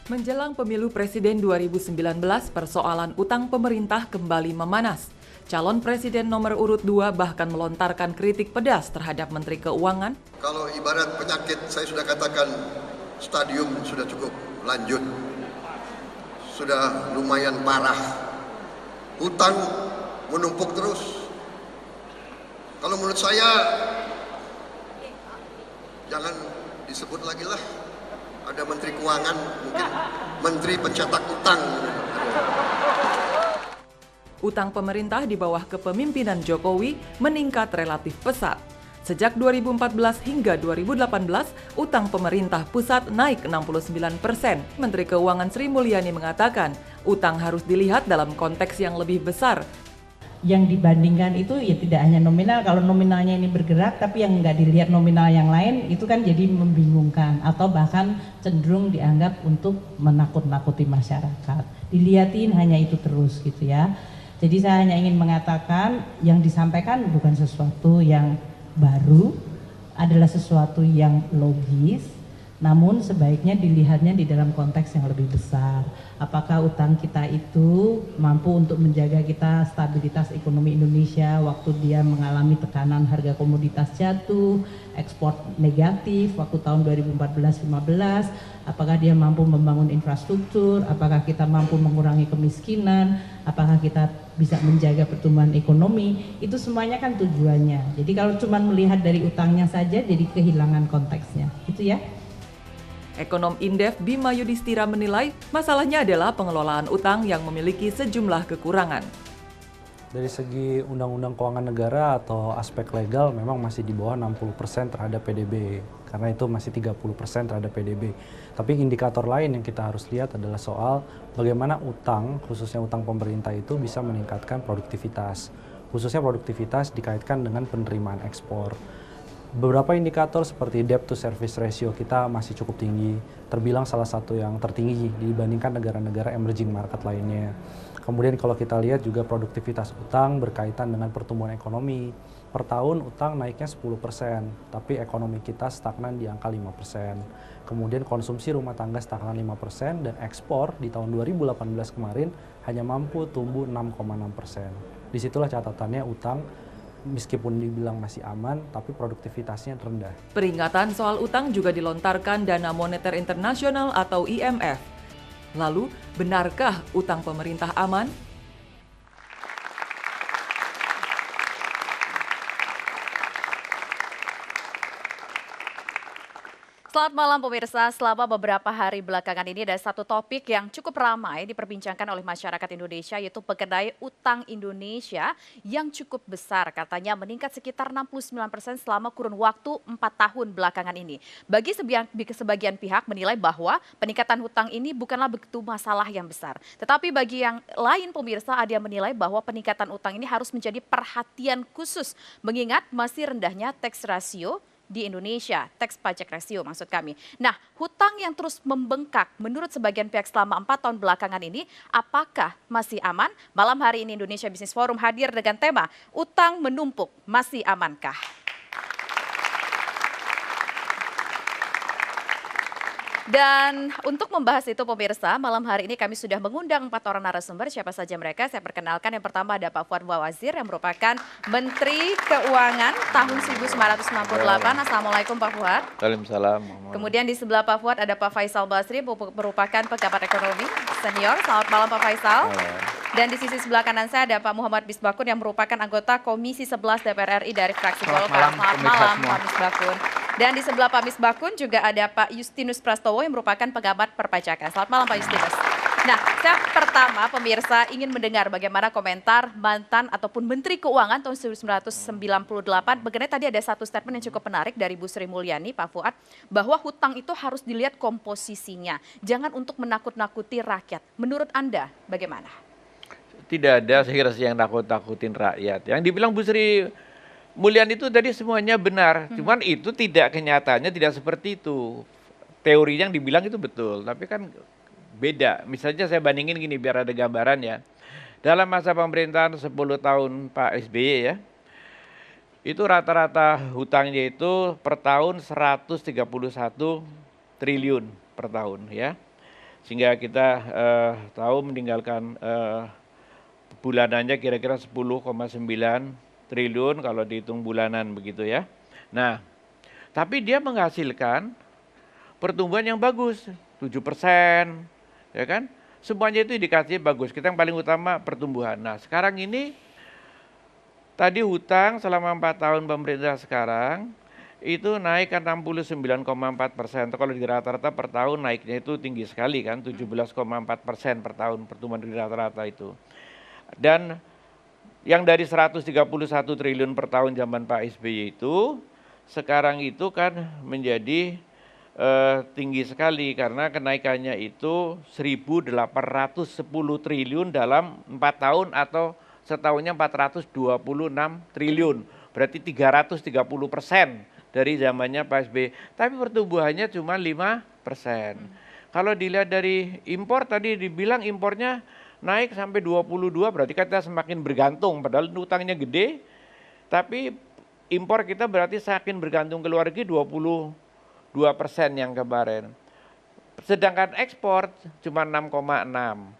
Menjelang pemilu presiden 2019, persoalan utang pemerintah kembali memanas. Calon presiden nomor urut 2 bahkan melontarkan kritik pedas terhadap Menteri Keuangan. Kalau ibarat penyakit, saya sudah katakan stadium sudah cukup lanjut, sudah lumayan parah. Hutang menumpuk terus. Kalau menurut saya, jangan disebut lagi lah. Ada Menteri Keuangan, mungkin Menteri Pencetak Utang. Utang pemerintah di bawah kepemimpinan Jokowi meningkat relatif pesat. Sejak 2014 hingga 2018, utang pemerintah pusat naik 69%. Menteri Keuangan Sri Mulyani mengatakan, utang harus dilihat dalam konteks yang lebih besar. Yang dibandingkan itu ya tidak hanya nominal, kalau nominalnya ini bergerak tapi yang nggak dilihat nominal yang lain itu kan jadi membingungkan atau bahkan cenderung dianggap untuk menakut-nakuti masyarakat. Dilihatin hanya itu terus gitu ya. Jadi saya hanya ingin mengatakan yang disampaikan bukan sesuatu yang baru, adalah sesuatu yang logis, namun sebaiknya dilihatnya di dalam konteks yang lebih besar. Apakah utang kita itu mampu untuk menjaga kita stabilitas ekonomi Indonesia waktu dia mengalami tekanan harga komoditas jatuh, ekspor negatif waktu tahun 2014-15, apakah dia mampu membangun infrastruktur, apakah kita mampu mengurangi kemiskinan, apakah kita bisa menjaga pertumbuhan ekonomi, itu semuanya kan tujuannya. Jadi kalau cuma melihat dari utangnya saja jadi kehilangan konteksnya, itu ya. Ekonom Indef Bima Yudhistira menilai masalahnya adalah pengelolaan utang yang memiliki sejumlah kekurangan. Dari segi undang-undang keuangan negara atau aspek legal memang masih di bawah 60% terhadap PDB, karena itu masih 30% terhadap PDB. Tapi indikator lain yang kita harus lihat adalah soal bagaimana utang, khususnya utang pemerintah itu bisa meningkatkan produktivitas. Khususnya produktivitas dikaitkan dengan penerimaan ekspor. Beberapa indikator seperti debt to service ratio kita masih cukup tinggi, terbilang salah satu yang tertinggi dibandingkan negara-negara emerging market lainnya. Kemudian kalau kita lihat juga produktivitas utang berkaitan dengan pertumbuhan ekonomi. Per tahun utang naiknya 10%, tapi ekonomi kita stagnan di angka 5%. Kemudian konsumsi rumah tangga stagnan 5% dan ekspor di tahun 2018 kemarin hanya mampu tumbuh 6,6%. Disitulah catatannya utang meskipun dibilang masih aman, tapi produktivitasnya rendah. Peringatan soal utang juga dilontarkan Dana Moneter Internasional atau IMF. Lalu, benarkah utang pemerintah aman? Selamat malam pemirsa, selama beberapa hari belakangan ini ada satu topik yang cukup ramai diperbincangkan oleh masyarakat Indonesia, yaitu mengenai utang Indonesia yang cukup besar, katanya meningkat sekitar 69% selama kurun waktu 4 tahun belakangan ini. Bagi sebagian pihak menilai bahwa peningkatan hutang ini bukanlah begitu masalah yang besar. Tetapi bagi yang lain pemirsa ada yang menilai bahwa peningkatan utang ini harus menjadi perhatian khusus, mengingat masih rendahnya tax ratio di Indonesia, tax pajak rasio maksud kami. Nah, hutang yang terus membengkak menurut sebagian pihak selama 4 tahun belakangan ini, apakah masih aman? Malam hari ini Indonesia Business Forum hadir dengan tema, utang menumpuk, masih amankah? Dan untuk membahas itu pemirsa, malam hari ini kami sudah mengundang 4 orang narasumber. Siapa saja mereka? Saya perkenalkan, yang pertama ada Pak Fuad Bawazir yang merupakan Menteri Keuangan tahun 1998. Assalamualaikum Pak Fuad. Waalaikumsalam. Kemudian di sebelah Pak Fuad ada Pak Faisal Basri, merupakan pejabat ekonomi senior. Selamat malam Pak Faisal. Dan di sisi sebelah kanan saya ada Pak Muhammad Misbakun yang merupakan anggota Komisi 11 DPR RI dari fraksi Golkar. Selamat malam Pak Misbakun. Dan di sebelah Pak Misbakun juga ada Pak Justinus Prastowo yang merupakan pengamat perpajakan. Selamat malam Pak Justinus. Nah, saya pertama pemirsa ingin mendengar bagaimana komentar mantan ataupun Menteri Keuangan tahun 1998 mengenai tadi ada satu statement yang cukup menarik dari Bu Sri Mulyani, Pak Fuad, bahwa hutang itu harus dilihat komposisinya, jangan untuk menakut-nakuti rakyat. Menurut Anda bagaimana? Tidak ada saya kira yang nakut-nakutin rakyat. Yang dibilang Bu Sri Mulyani itu tadi semuanya benar, cuman itu tidak kenyataannya tidak seperti itu. Teori yang dibilang itu betul, tapi kan beda. Misalnya saya bandingin gini biar ada gambaran ya. Dalam masa pemerintahan 10 tahun Pak SBY ya, itu rata-rata hutangnya itu per tahun 131 triliun per tahun ya. Sehingga kita tahu meninggalkan bulanannya kira-kira 10,9 triliun kalau dihitung bulanan begitu ya. Nah, tapi dia menghasilkan pertumbuhan yang bagus, 7%, ya kan? Semuanya itu indikasinya bagus. Kita yang paling utama pertumbuhan. Nah, sekarang ini tadi hutang selama 4 tahun pemerintah sekarang itu naik kan 69,4%. Kalau di rata-rata per tahun naiknya itu tinggi sekali kan, 17,4% per tahun pertumbuhan di rata-rata itu. Dan yang dari 131 triliun per tahun zaman Pak SBY itu, sekarang itu kan menjadi tinggi sekali karena kenaikannya itu 1.810 triliun dalam 4 tahun atau setahunnya 426 triliun. Berarti 330% dari zamannya Pak SBY. Tapi pertumbuhannya cuma 5%. Kalau dilihat dari impor tadi dibilang impornya naik sampai 22, berarti kita semakin bergantung. Padahal utangnya gede, tapi impor kita berarti semakin bergantung ke luar negeri 22% yang kemarin. Sedangkan ekspor cuma 6,6%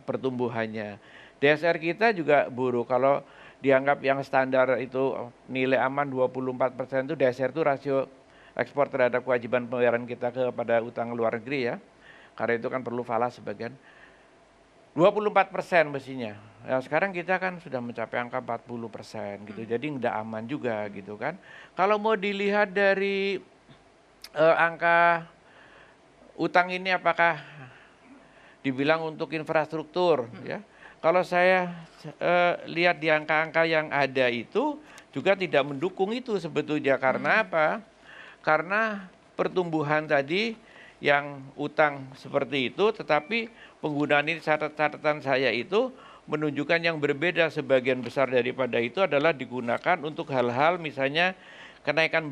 pertumbuhannya. DSR kita juga buruk. Kalau dianggap yang standar itu nilai aman 24% itu DSR itu rasio ekspor terhadap kewajiban pembayaran kita kepada utang luar negeri ya. Karena itu kan perlu falas sebagian. 24% mestinya. Nah, sekarang kita kan sudah mencapai angka 40% gitu. Jadi nggak aman juga gitu kan. Kalau mau dilihat dari angka utang ini apakah dibilang untuk infrastruktur ya. Kalau saya lihat di angka-angka yang ada itu juga tidak mendukung itu sebetulnya. Karena apa? Karena pertumbuhan tadi yang utang seperti itu, tetapi penggunaan ini catatan saya itu menunjukkan yang berbeda. Sebagian besar daripada itu adalah digunakan untuk hal-hal misalnya kenaikan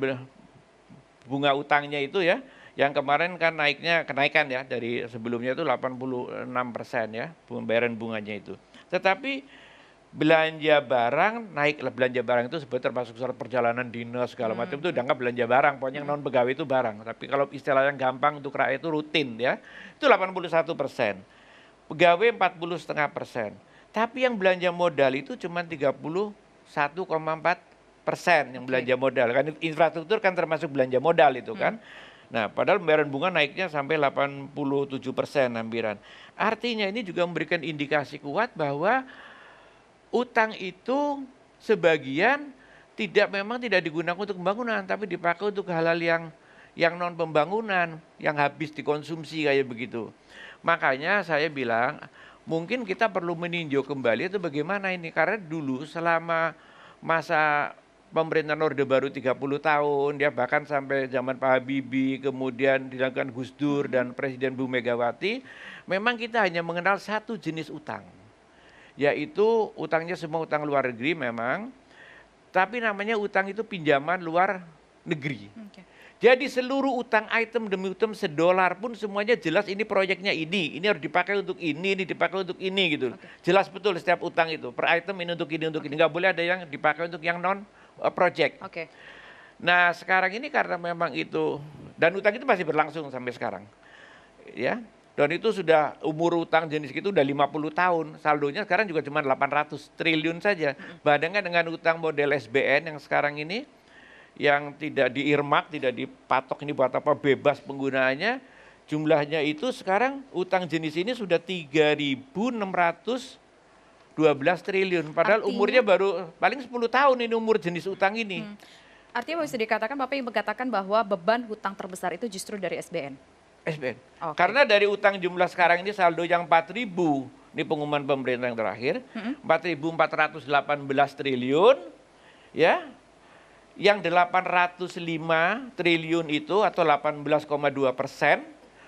bunga utangnya itu ya, yang kemarin kan kenaikan ya dari sebelumnya itu 86% ya pembayaran bunganya itu. Tetapi belanja barang naik, belanja barang itu sebetulnya termasuk surat perjalanan dinas segala macam itu dianggap belanja barang, pokoknya yang non pegawai itu barang. Tapi kalau istilah yang gampang untuk rakyat itu rutin ya, itu 81%. Pegawai 40,5%. Tapi yang belanja modal itu cuma 31,4% yang belanja modal. Kan infrastruktur kan termasuk belanja modal itu kan. Nah, padahal pembayaran bunga naiknya sampai 87% hampiran. Artinya ini juga memberikan indikasi kuat bahwa utang itu sebagian memang tidak digunakan untuk pembangunan, tapi dipakai untuk hal-hal yang non pembangunan, yang habis dikonsumsi kayak begitu. Makanya saya bilang mungkin kita perlu meninjau kembali itu bagaimana ini, karena dulu selama masa pemerintahan Orde Baru 30 tahun, ya bahkan sampai zaman Pak Habibie, kemudian dilakukan Gus Dur dan Presiden Bu Megawati, memang kita hanya mengenal satu jenis utang. Yaitu utangnya semua utang luar negeri memang, tapi namanya utang itu pinjaman luar negeri. Okay. Jadi seluruh utang item demi item $1 pun semuanya jelas ini proyeknya ini harus dipakai untuk ini dipakai untuk ini gitu. Okay. Jelas betul setiap utang itu, per item ini untuk ini, nggak boleh ada yang dipakai untuk yang non project. Okay. Nah sekarang ini karena memang itu, dan utang itu masih berlangsung sampai sekarang. Ya. Dan itu sudah umur utang jenis itu udah 50 tahun. Saldonya sekarang juga cuma 800 triliun saja. Bandingkan dengan utang model SBN yang sekarang ini, yang tidak diirmak, tidak dipatok ini buat apa, bebas penggunaannya, jumlahnya itu sekarang utang jenis ini sudah 3.612 triliun. Padahal umurnya baru paling 10 tahun ini umur jenis utang ini. Artinya bisa dikatakan, Bapak yang mengatakan bahwa beban hutang terbesar itu justru dari SBN? SBN. Okay. Karena dari utang jumlah sekarang ini saldo yang 4.000, ini pengumuman pemerintah yang terakhir, 4.418 triliun, ya, yang 805 triliun itu atau 18,2%,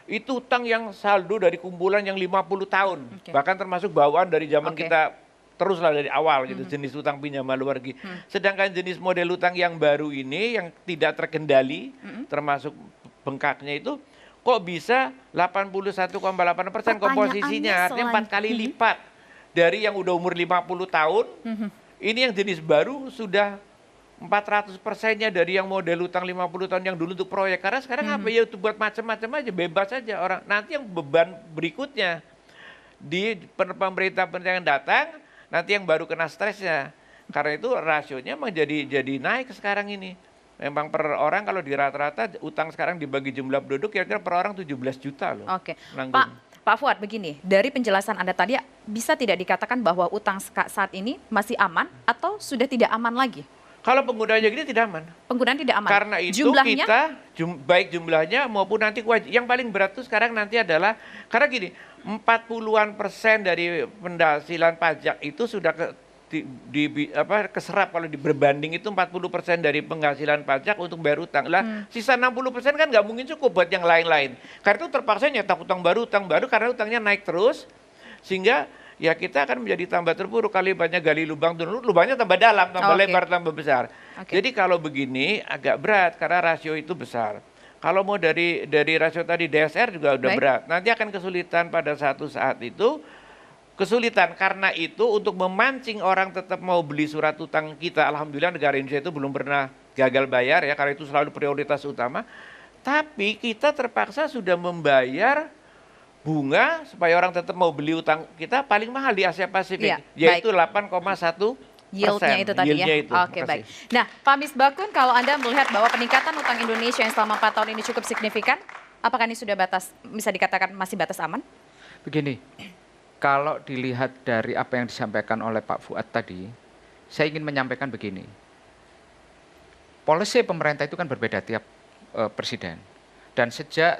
itu utang yang saldo dari kumpulan yang 50 tahun, bahkan termasuk bawaan dari zaman kita teruslah dari awal gitu, jenis utang pinjaman luar negeri. Sedangkan jenis model utang yang baru ini yang tidak terkendali, termasuk bengkaknya itu, kok bisa 81,8% komposisinya, artinya 4 kali lipat dari yang udah umur 50 tahun, ini yang jenis baru sudah 400%-nya dari yang model utang 50 tahun yang dulu untuk proyek. Karena sekarang apa ya, itu buat macam-macam aja, bebas aja orang. Nanti yang beban berikutnya di pemerintah yang datang, nanti yang baru kena stresnya. Karena itu rasionya memang jadi naik sekarang ini. Memang per orang kalau di rata-rata utang sekarang dibagi jumlah penduduk kira-kira per orang 17 juta loh. Oke, Pak Fuad, begini, dari penjelasan Anda tadi bisa tidak dikatakan bahwa utang saat ini masih aman atau sudah tidak aman lagi? Kalau penggunanya gini tidak aman. Penggunaan tidak aman. Karena itu jumlahnya? kita baik jumlahnya maupun nanti yang paling berat itu sekarang nanti adalah karena gini, 40-an% dari penghasilan pajak itu sudah keserap kalau berbanding itu 40% dari penghasilan pajak untuk bayar utang. Lah, sisa 60% kan nggak mungkin cukup buat yang lain-lain. Karena itu terpaksa nyetak utang baru karena utangnya naik terus sehingga ya kita akan menjadi tambah terpuruk. Kali banyak gali lubang, lubangnya tambah dalam, tambah lebar, tambah besar. Jadi kalau begini agak berat karena rasio itu besar. Kalau mau dari rasio tadi DSR juga udah berat. Nanti akan kesulitan pada satu saat itu. Kesulitan karena itu untuk memancing orang tetap mau beli surat utang kita. Alhamdulillah negara Indonesia itu belum pernah gagal bayar ya, karena itu selalu prioritas utama. Tapi kita terpaksa sudah membayar bunga supaya orang tetap mau beli utang kita paling mahal di Asia Pasifik, yaitu 8,1%. Yieldnya itu tadi ya. Oke, baik. Nah, Pak Misbakun, kalau Anda melihat bahwa peningkatan utang Indonesia yang selama 4 tahun ini cukup signifikan, apakah ini sudah bisa dikatakan masih batas aman? Begini, kalau dilihat dari apa yang disampaikan oleh Pak Fuad tadi, saya ingin menyampaikan begini. Policy pemerintah itu kan berbeda tiap presiden. Dan sejak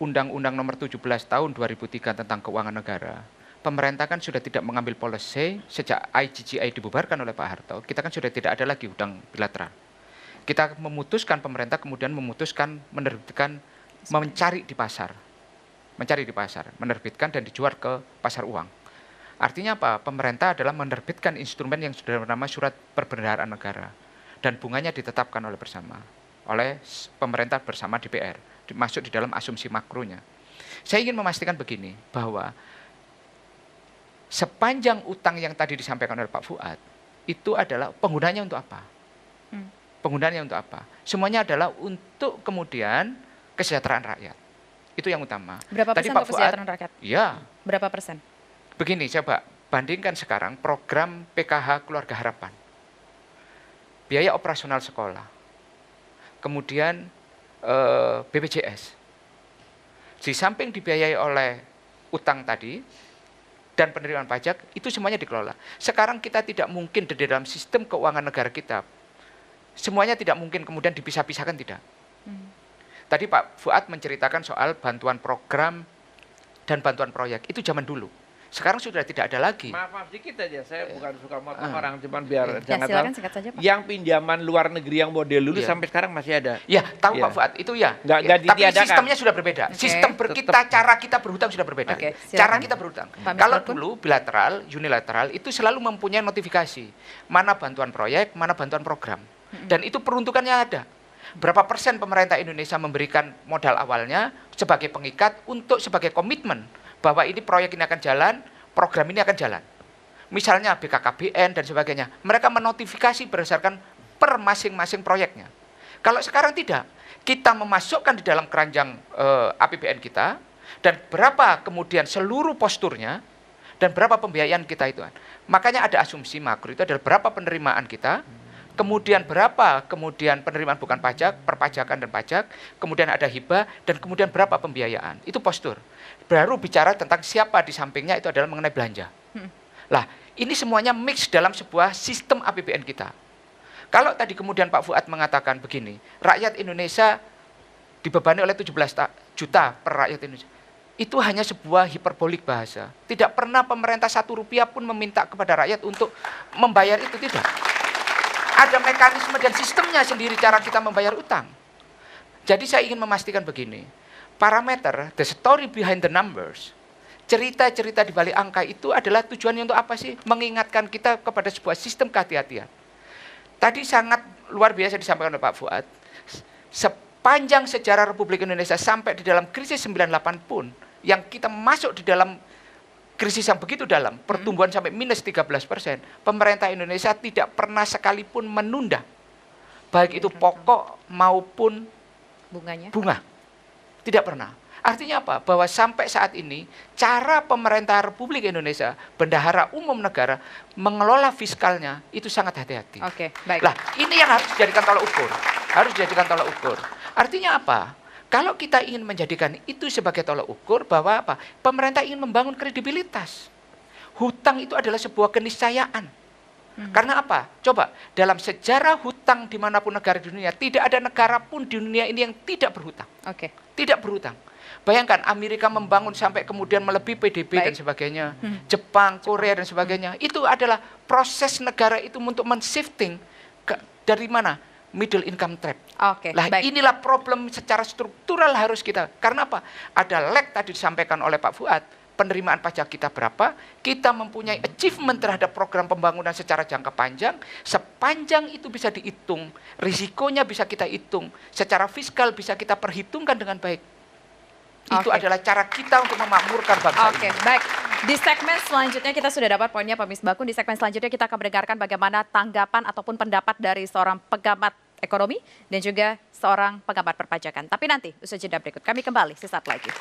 Undang-Undang Nomor 17 Tahun 2003 tentang Keuangan Negara, pemerintah kan sudah tidak mengambil policy sejak IGGI dibubarkan oleh Pak Harto. Kita kan sudah tidak ada lagi utang bilateral. Kita memutuskan, pemerintah kemudian memutuskan menerbitkan, mencari di pasar, menerbitkan dan dijual ke pasar uang. Artinya apa? Pemerintah adalah menerbitkan instrumen yang sudah bernama surat perbendaharaan negara. Dan bunganya ditetapkan oleh pemerintah bersama DPR. Masuk di dalam asumsi makronya. Saya ingin memastikan begini, bahwa sepanjang utang yang tadi disampaikan oleh Pak Fuad, itu adalah penggunanya untuk apa? Penggunaannya untuk apa? Semuanya adalah untuk kemudian kesejahteraan rakyat. Itu yang utama. Berapa persen untuk kesejahteraan rakyat? Ya. Berapa persen? Begini, coba bandingkan sekarang program PKH Keluarga Harapan. Biaya operasional sekolah. Kemudian BPJS. Di samping dibiayai oleh utang tadi dan penerimaan pajak, itu semuanya dikelola. Sekarang kita tidak mungkin di dalam sistem keuangan negara kita, semuanya tidak mungkin kemudian dipisah-pisahkan, tidak. Tadi Pak Fuad menceritakan soal bantuan program dan bantuan proyek. Itu zaman dulu. Sekarang sudah tidak ada lagi. Maaf dikit aja, saya bukan suka motong orang, cuman biar Ya, jangan silakan, tahu. singkat saja, Pak. Yang pinjaman luar negeri yang model dulu sampai sekarang masih ada. Ya, tahu Ya. Pak Fuad, itu ya. Nggak Tapi ditiadakan. sistemnya sudah berbeda. Sistem cara kita berhutang sudah berbeda. Cara kita berhutang. Kalau dulu bilateral, unilateral, itu selalu mempunyai notifikasi. Mana bantuan proyek, mana bantuan program. Dan itu peruntukannya ada. Berapa persen pemerintah Indonesia memberikan modal awalnya sebagai pengikat untuk sebagai komitmen bahwa ini proyek ini akan jalan, program ini akan jalan. Misalnya BKKBN dan sebagainya. Mereka menotifikasi berdasarkan per masing-masing proyeknya. Kalau sekarang tidak, kita memasukkan di dalam keranjang APBN kita, dan berapa kemudian seluruh posturnya, dan berapa pembiayaan kita itu. Makanya ada asumsi makro itu adalah berapa penerimaan kita, kemudian berapa kemudian penerimaan bukan pajak, perpajakan dan pajak, kemudian ada hibah, dan kemudian berapa pembiayaan. Itu postur. Baru bicara tentang siapa di sampingnya, itu adalah mengenai belanja. Lah, ini semuanya mix dalam sebuah sistem APBN kita. Kalau tadi kemudian Pak Fuad mengatakan begini, rakyat Indonesia dibebani oleh 17 juta per rakyat Indonesia. Itu hanya sebuah hiperbolik bahasa. Tidak pernah pemerintah 1 rupiah pun meminta kepada rakyat untuk membayar itu, tidak. Ada mekanisme dan sistemnya sendiri cara kita membayar utang. Jadi saya ingin memastikan begini, parameter, the story behind the numbers, cerita-cerita di balik angka itu adalah tujuannya untuk apa sih? Mengingatkan kita kepada sebuah sistem kehati-hatian. Tadi sangat luar biasa disampaikan oleh Pak Fuad, sepanjang sejarah Republik Indonesia sampai di dalam krisis 98 pun, yang kita masuk di dalam krisis yang begitu dalam, pertumbuhan sampai minus 13%, pemerintah Indonesia tidak pernah sekalipun menunda baik itu pokok maupun bunganya. bunga. Tidak pernah. Artinya apa? Bahwa sampai saat ini cara pemerintah Republik Indonesia, bendahara umum negara mengelola fiskalnya itu sangat hati-hati. Oke, baik. Lah, ini yang harus dijadikan tolak ukur. Harus dijadikan tolak ukur. Artinya apa? Kalau kita ingin menjadikan itu sebagai tolak ukur bahwa apa? Pemerintah ingin membangun kredibilitas. Hutang itu adalah sebuah keniscayaan. Karena apa? Coba, dalam sejarah hutang dimanapun negara di dunia, tidak ada negara pun di dunia ini yang tidak berhutang. Oke. Tidak berhutang. Bayangkan Amerika membangun sampai kemudian melebihi PDB dan sebagainya. Jepang, Korea dan sebagainya. Itu adalah proses negara itu untuk men-shifting dari mana? Middle income trap. Oke, Lah baik. inilah problem secara struktural harus kita. Karena apa? Ada lag tadi disampaikan oleh Pak Fuad. Penerimaan pajak kita berapa, kita mempunyai achievement terhadap program pembangunan secara jangka panjang, sepanjang itu bisa dihitung, risikonya bisa kita hitung, secara fiskal bisa kita perhitungkan dengan baik. Itu adalah cara kita untuk memakmurkan bangsa ini. Oke, baik. Di segmen selanjutnya kita sudah dapat poinnya Pak Misbakun. Di segmen selanjutnya kita akan mendengarkan bagaimana tanggapan ataupun pendapat dari seorang pengamat ekonomi dan juga seorang pengamat perpajakan. Tapi nanti, usaha jeda berikut, kami kembali sesaat lagi.